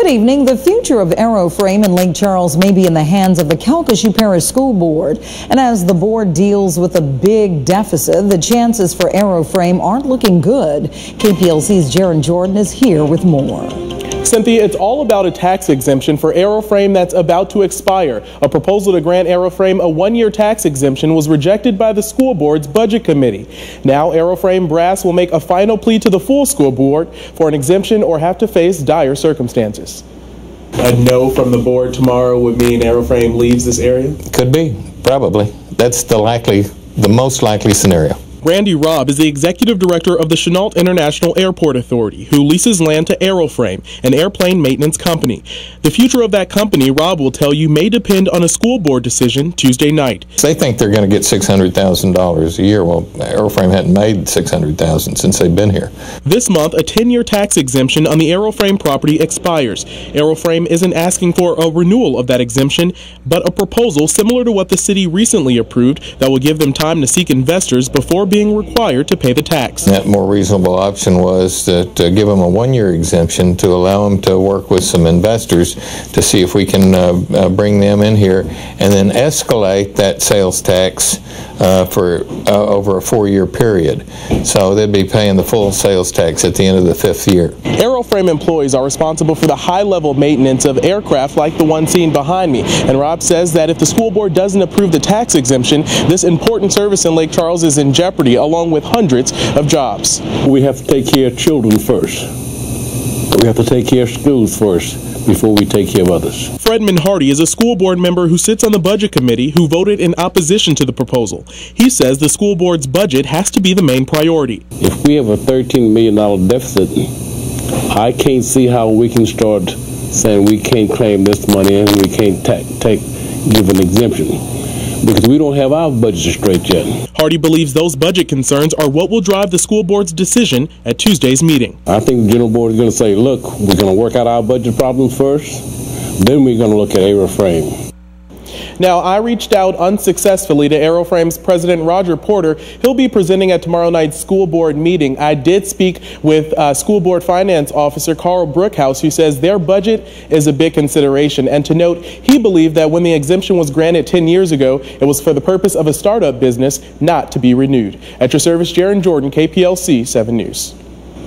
Good evening. The future of Aeroframe in Lake Charles may be in the hands of the Calcasieu Parish School Board. And as the board deals with a big deficit, the chances for Aeroframe aren't looking good. KPLC's Gerron is here with more. Cynthia, it's all about a tax exemption for Aeroframe that's about to expire. A proposal to grant Aeroframe a one-year tax exemption was rejected by the school board's budget committee. Now Aeroframe brass will make a final plea to the full school board for an exemption or have to face dire circumstances. A no from the board tomorrow would mean Aeroframe leaves this area? Could be, probably. That's the most likely scenario. Randy Robb is the executive director of the Chenault International Airport Authority, who leases land to Aeroframe, an airplane maintenance company. The future of that company, Robb will tell you, may depend on a school board decision Tuesday night. They think they're going to get $600,000 a year. Well, Aeroframe hadn't made $600,000 since they've been here. This month, a 10-year tax exemption on the Aeroframe property expires. Aeroframe isn't asking for a renewal of that exemption, but a proposal similar to what the city recently approved that will give them time to seek investors before being required to pay the tax. That more reasonable option was to give them a one-year exemption to allow them to work with some investors to see if we can bring them in here and then escalate that sales tax for over a 4-year period. So they'd be paying the full sales tax at the end of the 5th year. Aeroframe employees are responsible for the high-level maintenance of aircraft like the one seen behind me. And Rob says that if the school board doesn't approve the tax exemption, this important service in Lake Charles is in jeopardy, along with hundreds of jobs. We have to take care of children first. We have to take care of schools first before we take care of others. Fredman Hardy is a school board member who sits on the budget committee who voted in opposition to the proposal. He says the school board's budget has to be the main priority. If we have a $13 million deficit, I can't see how we can start saying we can't claim this money and we can't give an exemption, because we don't have our budget straight yet. Hardy believes those budget concerns are what will drive the school board's decision at Tuesday's meeting. I think the general board is going to say, look, we're going to work out our budget problems first, then we're going to look at Aeroframe. Now, I reached out unsuccessfully to Aeroframe's president, Roger Porter. He'll be presenting at tomorrow night's school board meeting. I did speak with school board finance officer Carl Brookhouse, who says their budget is a big consideration. And to note, he believed that when the exemption was granted 10 years ago, it was for the purpose of a startup business, not to be renewed. At your service, Gerron, KPLC 7 News.